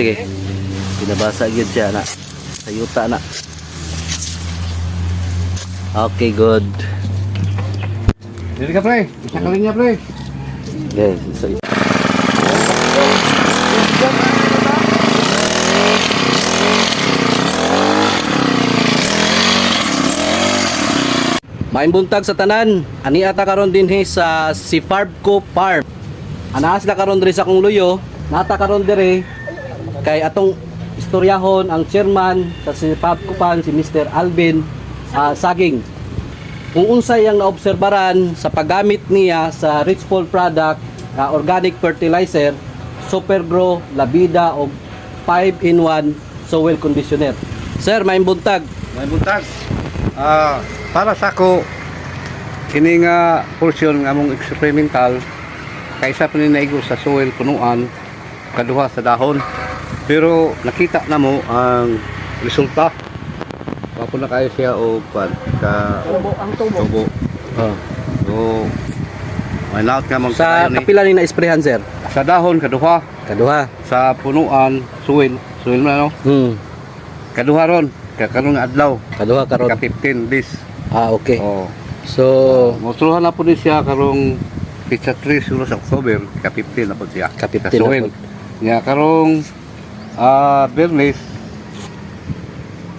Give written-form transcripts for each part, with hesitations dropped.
sige. Pinabasa yun siya na. Sayuta na. Okay, good. Dili ka pre, isa ka linya pre. Yes, so, maayong buntag sa tanan. Ani ata karon din sa si Farbco Farm. Ana sila karon diri sa kong luyo. Nata karon diri kay atong istoryahon ang chairman sa si Farbco Farm, si Mr. Alvin Saging. Kung unsay ang naobserbaran sa paggamit niya sa Rich Paul product, organic fertilizer, Super Grow, Labida o 5-in-1 soil conditioner. Sir, maayong buntag. May buntag. Para sa ako kini nga portion nga mong experimental kaysa pa ni naigo sa soil punuan kaduha sa dahon. Pero nakita na mo ang resulta. Papo na kayo siya o tubo. So, may lahat nga mong Sa kapila ni na-sprayhan, sir? sa dahon kaduha, Kaduha. sa punuan soil na no. Kaduha ron, karon nga adlaw, Kaduha karon. ka 15 days. Okay. Oh. So, Mostruhan na po din siya karong pizza 3 siguro sa October, ka 15 na po siya. Ka 15 Sa soil. na po. Nga karong Bernes,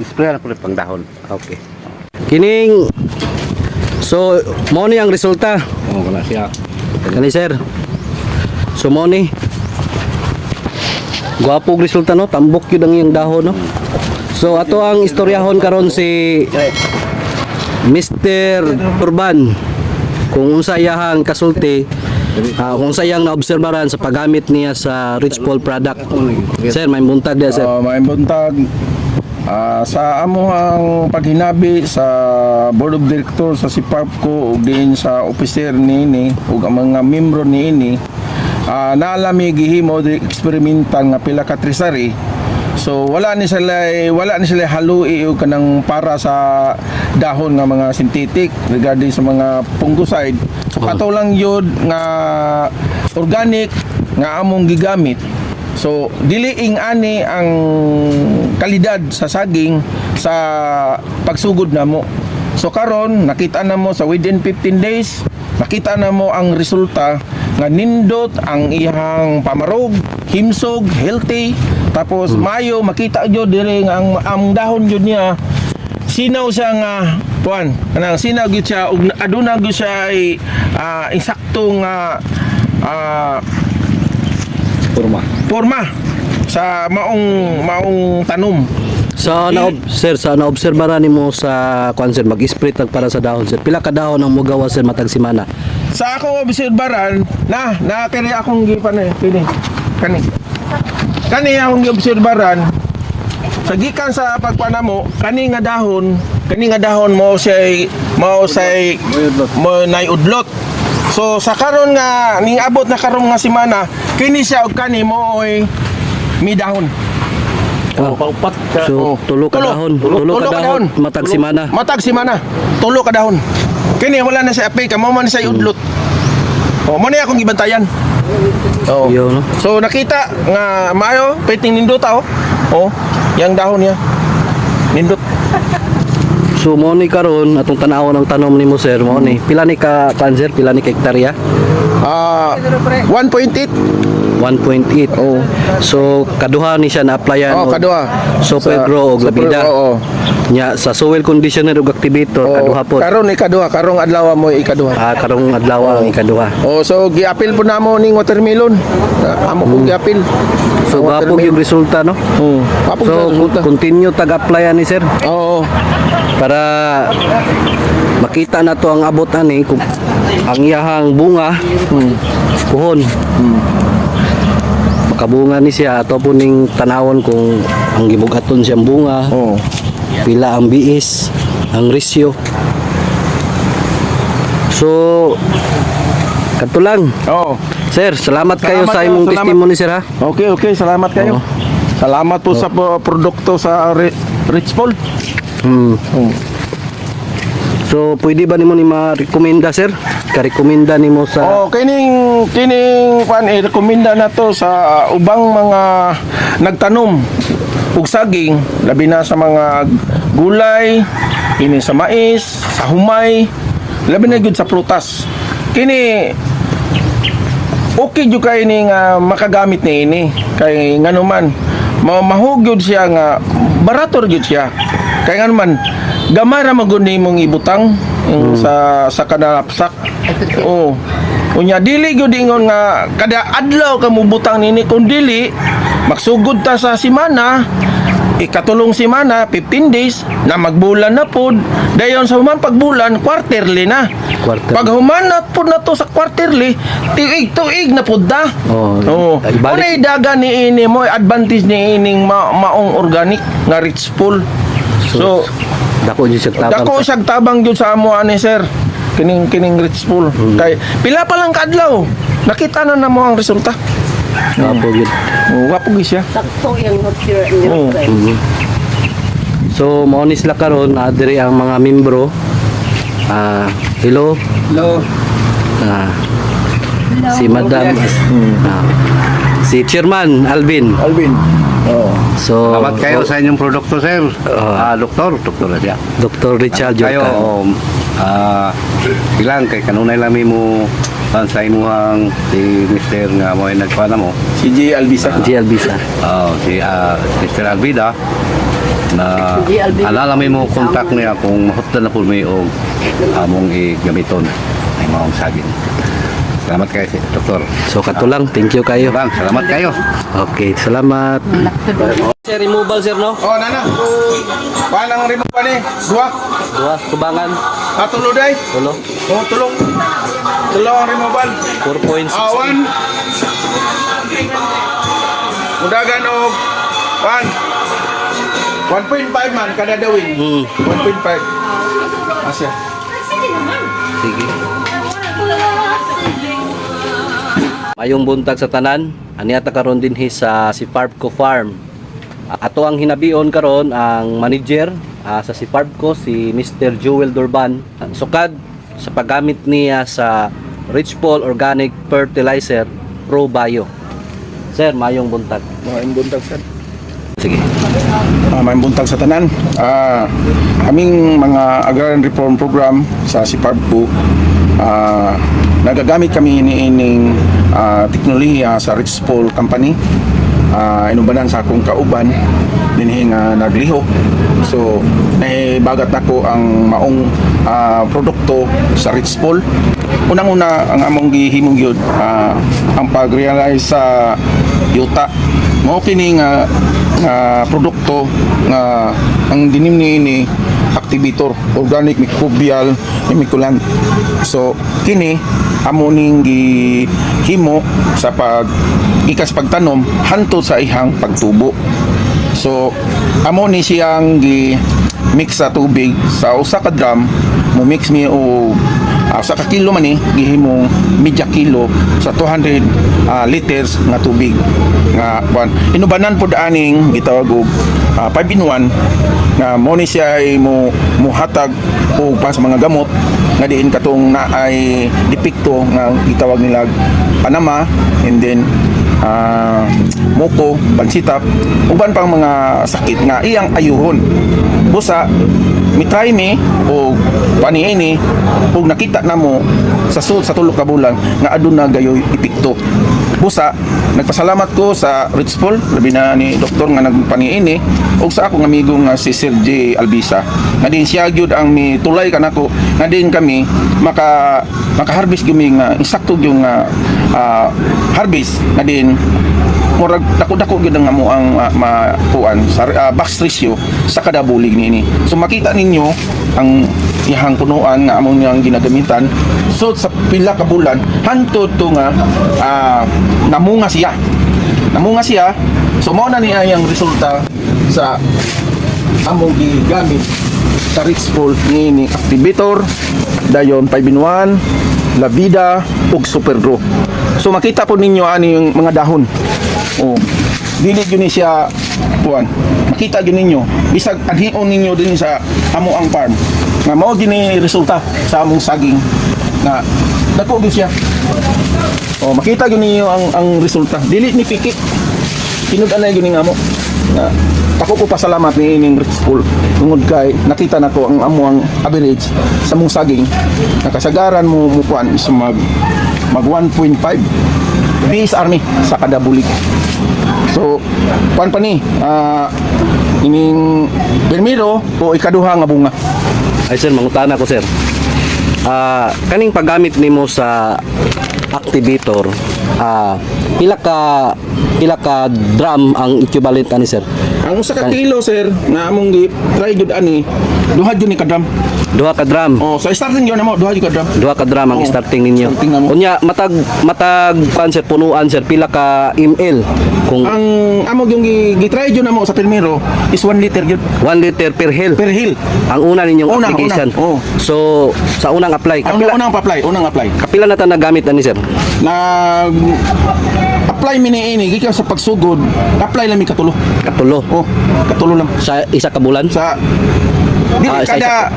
spray na po rin pang dahon. okay. Kining so mo ni ang resulta. Oo, wala siya. Kani sir. So mo ni. Guwapo og resulta no, tambok yun ang iyang dahon no. So ato ang istoryahon karon si Mr. Urban. Kung unsa iyang kasulti, kung unsa iyang naobserbaran sa paggamit niya sa Rich Paul product. Sir, may buntag dia sir. May buntag sa amo ang paghinabi sa board of directors sa Farbco ug din sa officer niini ug ang mga membro niini naalami gihimo di experimental nga pila ka trisari. So wala ni sila halui o kanang para sa dahon nga mga synthetic regarding sa mga fungicide. So kato lang yun nga organic nga among gigamit. So diliing ani ang kalidad sa saging sa pagsugod namo. So karon nakita na mo sa within 15 days, nakita na mo ang resulta nga nindot ang iyang pamarog, himsog, healthy. Tapos mayo makita jud diri nga ang dahon jud niya sinaw siya nga kuan kanang sinaw gyud siya ug aduna gyud siya insaktong forma sa maong tanom. Sa sir, sa naobserbaran nimo sa kuan sir, mag-spray tag para sa dahon sir. Pila ka dahon ang mugawa sir matag semana? Sa ako obserbaran na kani akong gipan kani akong giobserbaran sa gikan sa pagkuana mo kani nga dahon mo say mo naiudlot. So sa karon nga ning abot na karon nga semana kini siya og kani mo oy mi dahon. Paupat ka. So tulo ka dahon matag semana. Matag semana. Tulo ka dahon. Kini wala na siya apay ka mo man siya udlot. Mo na akong gibantayan. Yo no. So nakita nga maayo piting nindot yang dahon niya. Nindot. So mo ni karon atong tan-awon ang tanom nimo sir, mo ni. Pila ni ka cancer, pila ni ka hektarya? 1.8. 1.8. Oh. So kaduha ni siya na-applyan. Kaduha. Super Grow og Labida. Nya sa soil conditioner ug activator kaduha po. Karon ikaduha, karong adlaw mo ikaduha. Karong adlaw ang ikaduha. So giapil po namo ning watermelon. Amo ko giapil. So gapog yung resulta no. So continue tag-applyan ni sir. Oo. Para makita na to ang abot ani kung ang iyahang bunga kuhon. Makabunga ni siya ato po ning tanawon kung ang gibugaton siyang bunga. Pila ang biis, ang resyo. So kadto lang. Sir, salamat kayo sa imong testimony sir ha. Okay, salamat kayo. Salamat po sa produkto sa Rich Paul. So pwede ba nimo ni ma-rekomenda sir? ka-rekomenda nimo sa kining pan rekomenda na to sa ubang mga nagtanom ug saging, labi na sa mga gulay, kini sa mais, sa humay, labi na gyud sa prutas. Kini okay jud kay ni nga makagamit ni ini kay nganuman mahugyod siya nga barato gyud siya. Kay nganuman gamay ra magud nimong ibutang sa kanapsak. Oh. Unya dili gyud ingon nga kada adlaw ka mubutang nini, kun dili magsugod ta sa semana, ikatulong semana 15 days na magbulan na pod, dayon sa human pagbulan quarterly na. Quarterly. Pag human na pod na to sa quarterly, tuig na pod ta. Oh. Ay, balik- Unay daga ni ini mo advantage ni ining maong organic nga rich pool. So dako jud siya tabang. dako siyang tabang jud sa amo ani sir. Kining rich pool. Kay pila pa lang kadlaw, nakita na namo ang resulta. Apo gyud. Wapo gyud siya. Sakto yung nurture niyo. So mao ni sila karon na diri ang mga membro. Hello. Hello. Si Madam si Chairman Alvin. Alvin. Oh. So Salamat kayo sa inyong produkto, sir. Doktor na siya. Dr. Richard Kayo, Jorka. ilang kay kanunay lami mo sa imuhang si Mr. nga mo ay nagpana mo. Si J. Albisa. G. Albisa. Si Mr. Alvida na Si Alvida. alala mo contact niya kung mahutdan na po may o among igamiton ay maong saging. Salamat kayo, Doktor. So katulang, thank you kayo. Salamat kayo. Okay, salamat. Sir, removal sir no? Oh, nana. Panang remove pa ni. Dua. Dua, tubangan. Tulo day. Tulo. Oh, tulong. Tulo ang removal. 4.6. Awan. Mudagan og 1.5 man kada dawin. 1.5. Asya. Sige. Mayong buntag sa tanan, aniata karon din sa si Farbco Farm. Ato ang hinabion karon ang manager sa si Farbco, si Mr. Joel Durban. Sukad sa paggamit niya sa Rich Paul Organic Fertilizer Pro Bio. Sir, mayong buntag. Maayong buntag sir. Sige. Maayong buntag sa tanan. Kaming mga agrarian reform program sa Siparbco, nagagamit kami ining teknolohiya sa Rich Paul Company. Inubanan sa akong kauban dinhi nga nagliho. So bagat nako ang maong produkto sa Rich Paul. Unang-una ang among gihimong gyud ang pag-realize sa yuta mo kini nga produkto nga ang dinim ni activator organic microbial chemicalant. So kini amo ning gihimo sa ikas pagtanom hantod sa ihang pagtubo. So amo ni siyang gi-mix sa tubig sa usa ka drum, mo mix mi o sa ka kilo man gihimong media kilo sa 200 liters nga tubig nga inubanan pod aning gitawag og 5 in 1 na mo ni siya ay muhatag o pa sa mga gamot nga diin katong naay depekto nga gitawag nila Panama, and then muko, bansitap, uban pang mga sakit nga iyang ayuhon. Busa mitry mi o paniini ug nakita namo sa sud sa tulo ka bulan nga aduna gayoy epekto. Busa nagpasalamat ko sa Rich Paul, labi na ni doktor nga nagpaniini ug sa akong amigo nga si Sir J. Albisa. Nga din siya gyud ang mitulay kanako nga din kami maka-harvest gyud nga insakto gyud nga harvest nga din murag dako-dako gyud ang amo ang makuan sa box ratio sa kada bulig niini. So makita ninyo ang ihang punuan nga amo niyang ginagamitan. So sa pila ka bulan hantod to nga namunga siya. Namunga siya. So mao na niya ang resulta sa among gigamit sa Rich Paul niini activator dayon 5 in 1 Lavida ug Super Grow. So makita po ninyo ani yung mga dahon. Oh, dili gyud ni siya kuan. Makita gyud ninyo bisag adhion ninyo din sa amo ang farm. Nga mao gini resulta sa among saging na dako gyud siya. Oh, makita gyud ninyo ang resulta. Dili ni piki. Tinud-anay gyud ni amo. Na ako ko pasalamat ni ining Rich Pool tungod kay nakita nako ang amo ang average sa mong saging nakasagaran mo kuan is mag 1.5 BS Army sa kada bulik. So kuan pa ni ining permiro o ikaduha nga bunga. Ay sir, mangutana ko sir. Kaning paggamit nimo sa activator, pila ka drum ang equivalent ani sir? Ang usa ka kilo sir na among try jud ani duha jud ni kadam. Duha ka drum. Oh, sa starting yun mo duha jud kadam. Duha ka drum ang Oo. starting ninyo. Starting na mo. Unya matag kuan sir, punuan sir, pila ka ml? Kung Ang amo yung gitry jud namo sa permiro is 1 liter jud 1 liter per hill. per hill. Ang una ninyong Unang, application. unang, oo. So sa unang apply, Unang apply. kapila na ta nagamit ani sir? Nag apply mi ini gikan sa pagsugod, apply lang mi katulo. Katulo. Oh, katulo lang. Sa isa ka bulan? Sa di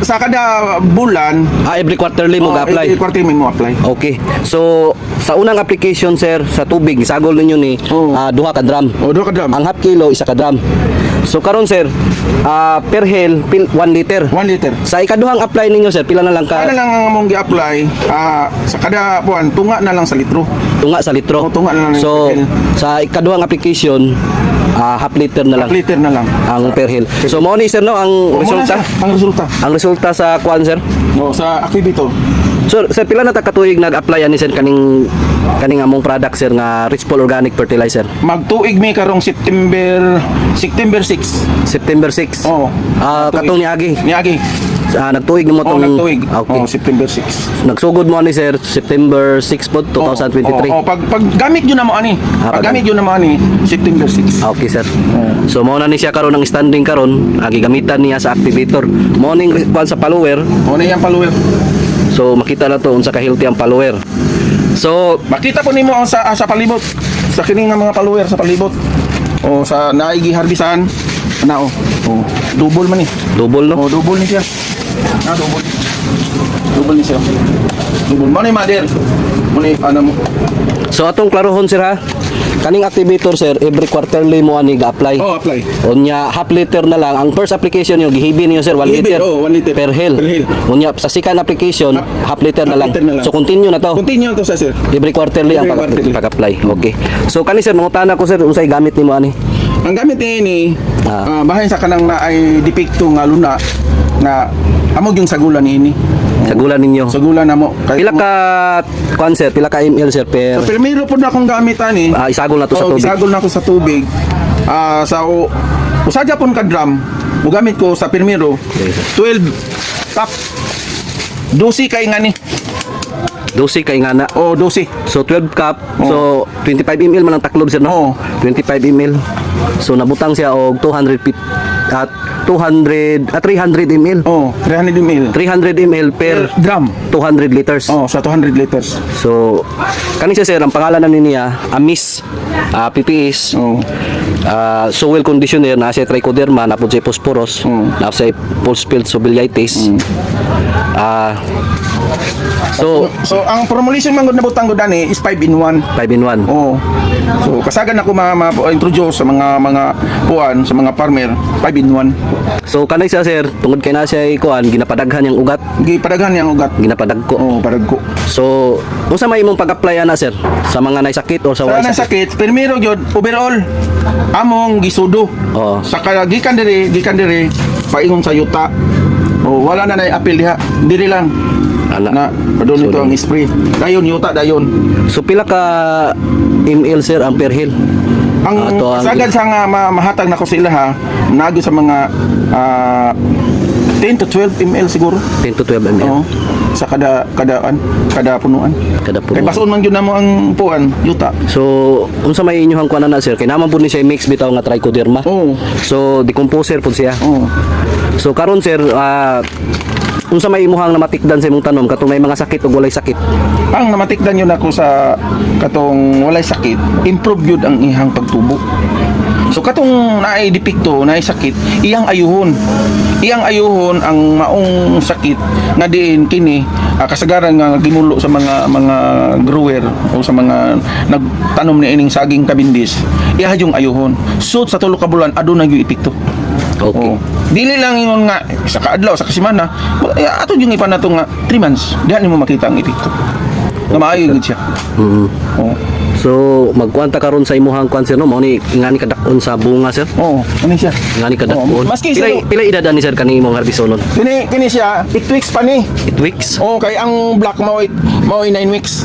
sa kada bulan Every quarterly mo ga-apply. Quarter mo apply. Okay. So sa unang application sir, sa tubig isagol ninyo ni Oo. duha ka drum. Oh, duha ka drum. Ang half kilo isa ka drum. So karon sir, per hill 1 liter. 1 liter. Sa ikaduhang apply ninyo sir, pila na lang Kada ka lang ang among gi-apply sa kada buwan tunga na lang sa litro. tunga sa litro? Oo, tunga na lang So per hill. sa ikaduhang application, half liter na lang Half liter na lang. ang per hill. So mao ni sir no ang resulta. Ang resulta. Ang resulta sa kuan sir. No, sa activator. So, sir, pila na ta katuig nag-apply ani sir kaning among product sir nga Rich Pool Organic Fertilizer? Magtuig mi karong September 6. September 6. Oo. Katong niagi. Niagi. Nagtuig mo Oh, tong nagtuig. Okay. Oh, September 6. Nagsugod mo ani sir September 6 po 2023. Oh, pag gamit yun na mo ani. Pag gamit yun na mo ani September 6. Okay sir. So mao na ni siya karon ang standing karon, gigamitan niya sa activator. Mao ning kuan sa follower. O na yung follower. So makita na to unsa ka healthy ang follower. So Makita po nimo ang sa palibot. Sa kining nga mga follower sa palibot. O sa naigi harbisan. Ano oh. Double man ni. double no. Oh, double ni siya. Double. Double ni siya. Double man ni mother. Muna ano mo. So atong klarohon sir ha. Kaning activator sir, every quarterly mo ani ga-apply. Oh, apply. Unya half liter na lang ang first application niyo gihibi niyo sir 1 Gihibi, liter. oh, 1 liter. Per hill. Per hill. Unya sa second application half liter na lang. liter na lang. So continue na to. Continue to sa sir. Every quarterly ang Every quarterly. pag-apply. Okay. So kani sir mangutana ko sir unsay gamit nimo ani? Ang gamit ni bahin sa kanang na ay depekto nga luna na amog yung sagulan ni ini. Sagulan ninyo. Sagulan namo. Pila ka kuan sir, pila ka ml sir per So, primero po na akong gamit ani. isagol na to sa tubig. Isagol na ako sa tubig. Usadya pon ka drum. Mugamit ko sa primero 12 cup. 12 kay nga ni. 12 kay ngana. O 12. So 12 cup. So 25 ml man ang taklob sir Oo. no? 25 ml. So nabutang siya og 300 ml. Oh, 300 ml. 300 ml per Drum. 200 liters. Oh, sa 200 liters. So kani siya sir ang pangalan na niya Amis, PPS, Oh. soil conditioner na siya trichoderma na po siya phosphorus, na siya pulse-field sobilitis. So So ang formulation man gud nabutang gud ani is 5 in 1. 5 in 1. Oh. So kasagan ako ma-introduce sa mga puan, sa mga farmer 5 in 1. So kanay siya sir, tungod kay na siya kuan ginapadaghan yang ugat, Gipadaghan yang ugat. ginapadagko. Oh, padagko. So unsa may imong pag-apply ana sir sa mga nay sakit o sa Sa wala nang sakit? sakit, primero gyud overall among gisudo. Oo. Sa gikan diri paingon sa yuta. Oh, wala na nay apil diha. Diri lang. Ana. Na padon So, nito ang spray. Dayon yuta dayon. So pila ka ml sir ang per hill? Ang Ato ang- sagad sa nga mahatag na ko sila ha. Nago sa mga 10 to 12 ml siguro. 10 to 12 ml Oo. Sa kada punuan. kada Kay puno. bason man gyud namo ang puan, yuta. So unsa may inyong kuan na sir? Kay naman pud ni siya mix bitaw nga trichoderma. Oo. So decomposer pud siya. Oo. So karon sir, unsa may imuhang namatikdan sa imong tanom katong may mga sakit ug walay sakit? Ang namatikdan yun ako sa katong walay sakit, improve yun ang ihang pagtubo. So katong naay depekto, naay sakit, iyang ayuhon. Iyang ayuhon ang maong sakit nga diin kini kasagaran nga ginulo sa mga grower o sa mga nagtanom ni ining saging kabindis. Iya yung ayuhon. So sa tulo ka bulan aduna gyud epekto. Okay. Oo. Dili lang ingon nga sa kaadlaw sa kasimana, ato yung ipan nato nga 3 months. Diha nimo makita ang epekto. Na maayo gud siya. Mhm. Oo. So magkuanta karon sa imuhang kwan sir no, mao ni ingani kadakon sa bunga sir. Oo, ano siya? Ingani kadakon. Oo, maski Pila sa- pila edad ni sir kani imong harbisonon? Kini siya 8 weeks pa ni. 8 weeks. Oo, kay ang black mao 9 weeks.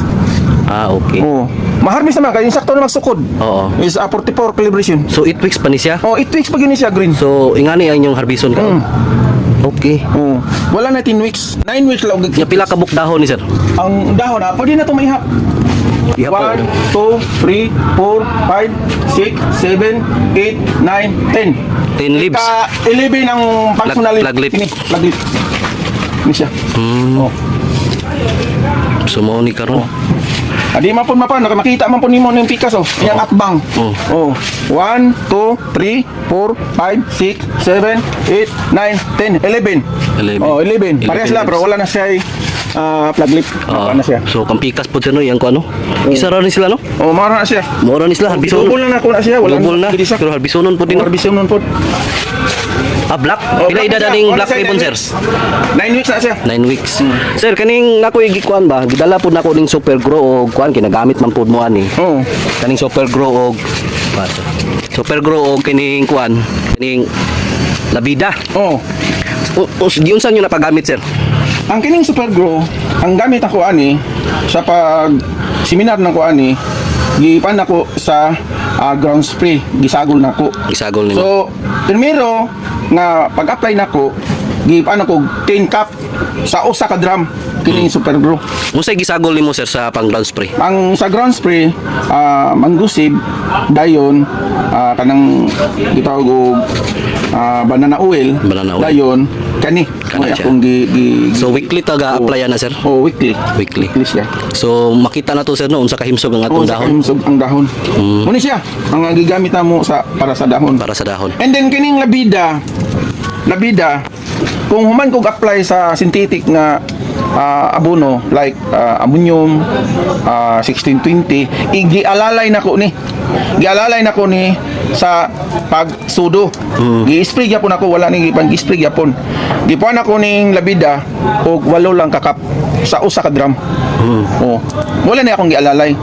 Ah, okay. Oo. Maharbis naman kay sakto na magsukod. Oo. Is 44 calibration. So 8 weeks pa ni siya. Oh, 8 weeks pa yun siya green. So ingani ang inyong harbison karon. Okay. Oo. Wala na 10 weeks. 9 weeks lang. Nya pila ka buk dahon ni sir? Ang dahon na pwede na to maihap. Ihap pa. 1, 2, 3, 4, 5, 6, 7, 8, 9, 10. 10 leaves. 11 ang functionality. Flag lip. Ini, flag lip. Ini siya. Oh. So mao ni karon. Adi man po mapan, makita man po nimo ng pikas oh. Yang atbang. Oh. 1, 2, 3, 4, 5, 6, 7, 8, 9, 10, 11. 11. Oh, 11. Parehas lang pero wala na siya flag lip. Ah, Wala na siya. so kampikas po sir no yang ko ano? Isa ra ni sila no? Oh, mara na siya. Mao ra ni sila harbison. Double na ako na siya. Wala Double na. Isa. Pero harbisonon po din no? Harbison nun po. Ah, black. Oh, Pila black edad na siya. aning Oh, black nasa ribbon 9 sir? weeks. 9 weeks na siya. 9 weeks. Sir, kaning nako igikuan ba? Gidala po nako ning super grow og kuan kinagamit man pud mo ani. Oh. Kaning super grow og super grow og kining kuan, kining labida. Oh. Diun sa nyo napagamit sir? Ang kining super grow, ang gamit ako ani sa pag seminar nako ani, gipan ako sa ground spray, gisagol nako. Isagol nimo. So, primero nga pag-apply nako, gipan ako 10 cup sa usa ka drum kining super grow. Unsay gisagol nimo sir sa pang ground spray? Ang sa ground spray, manggusib, dayon, kanang gitawag og banana oil, Banana oil. dayon, kani. Kana siya. Akong So weekly taga apply na sir? Oh, weekly. Weekly. Weekly siya. So makita na to sir no unsa ka himsog ang atong Oh, dahon ang dahon. Muna siya, ang gigamit namo sa para sa dahon. para sa dahon. And then kining labida, kung human kog apply sa synthetic nga abono like ammonium 1620, gialalay nako ni. Gialalay nako ni sa pagsudo. Gi-spray gyapon ako, wala ni pag-spray gyapon. Gipuan ako ning labida og 8 lang kakap sa usa ka drum. Oh. Wala ni akong gialalay.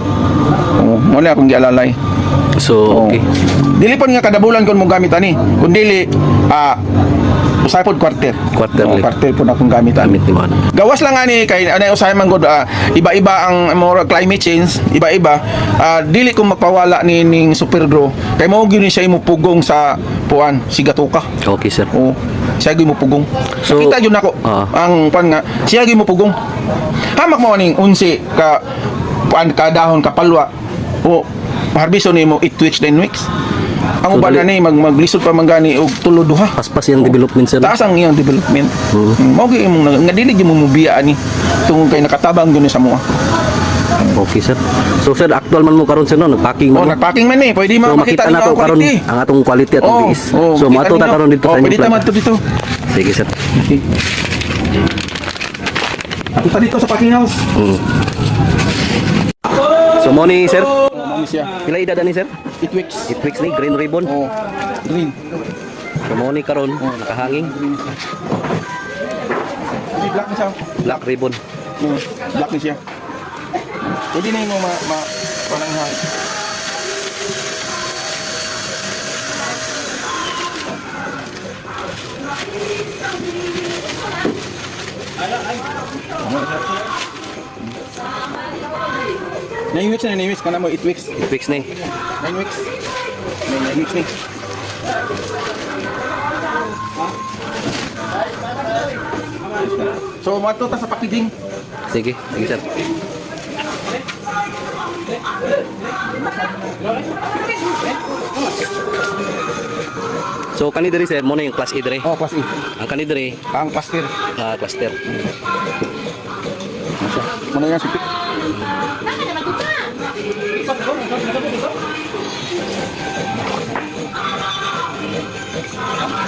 Oh, wala akong gialalay. So okay. Dili pa nga kada bulan kon mo gamit ani. Kun dili usahay pod quarter. Quarterly. Quarter po na akong gamit ani. Gamit ni man. Gawas lang ani kay anay usahay man gud iba-iba ang more climate change, iba-iba. Dili ko magpawala ni ning super grow kay mao gyud ni siya imo pugong sa puan sigatuka. Okay sir. Oh, siya gyud mo pugong. So, Nakita gyud nako ang puan nga siya gyud mo pugong. Hamak mo ning unsi ka puan ka dahon ka palwa. Oh, harbison nimo 8 weeks 10 weeks. Ang So, uban na ni maglisod pa man gani og tulo duha. Paspas yung development sir. Taas ang iyang development. Mao gyud imong nga dili gyud mo mubiya ani tungod kay nakatabang gyud ni sa mua. Okay sir. So sir, actual man mo karon sir no, nagpacking Oh, mo. nagpacking man ni, pwede So makita makita ninyo na to ang karon quality. ang atong quality at ang biis. So kita mato ta ninyo. karon dito sa Oh, inyong pwede ta plant. man dito. Sige sir. Okay. Ako pa dito sa packing house. So mo ni sir, Mami siya. pila edad ni sir? 8 weeks. 8 weeks ni green ribbon. Oh, green. So mo ni karon nakahanging Hindi black na siya. black ribbon. Black na siya. Pwede na yung pananghan. Nine weeks ka na mo 8 weeks. 8 weeks ni. 9 weeks. 9 weeks ni. So, mato ta sa packaging. Sige, sige sir. So kani diri sir, mo na yung class A diri. Oh, class A. Ang kani diri, Ang pastir. cluster. Mana yang sipit?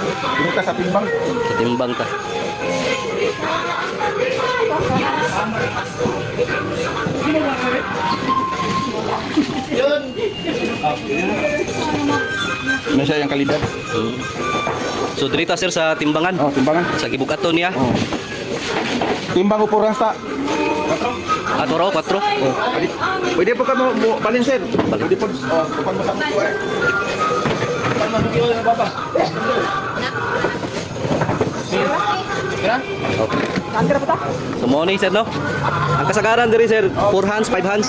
Dito ka sa timbang. Timbang ta. Ano siya yung kalidad? So dito sir sa timbangan. Oh, timbangan. Sa gibukaton niya. Oh. Timbang upuran sa. 4, 4. Oh, pwede po ka mo balin sir. Pwede po. Oh, kapag mo sa kuha. Kapag mo sa baba. Kira? So mo ni sir no. Ang kasagaran diri sir 4 hands, 5 hands.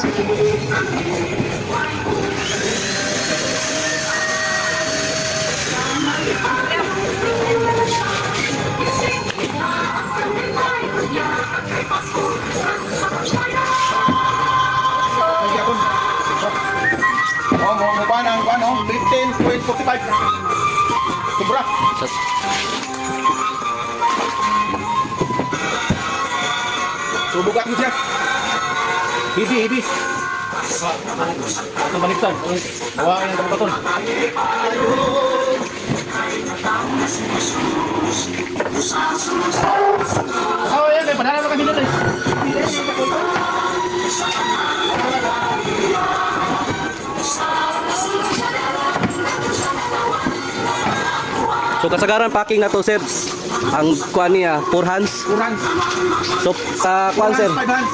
Oh, mo ba nang ano? 15.45. Sobra. Sa Subukan mo siya. Hibi. Ito baliktad. Hawakan yung kapaton. Oh, yan. May panalo kami dito. So kasagaran packing na to sir. Ang kuan niya 4 hands. Kurang. So sa kuan sir 5 hands.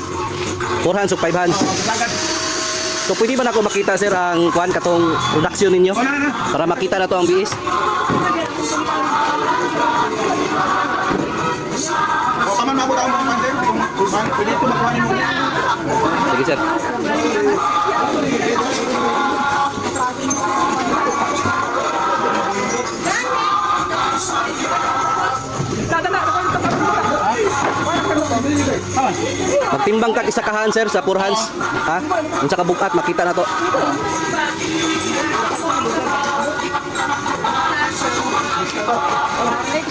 4 hands o 5 hands. Sagad. So pwede ba na ako makita sir ang kuan katong production ninyo? Oh, na. Para makita na to ang biis. O, kaman mabot ako mga pansin. Pwede ito magkuhanin mo. Sige sir. Magtimbang ka isa kahan sir sa 4 hands. Ha? Unsa ka bukat makita na to. Ay,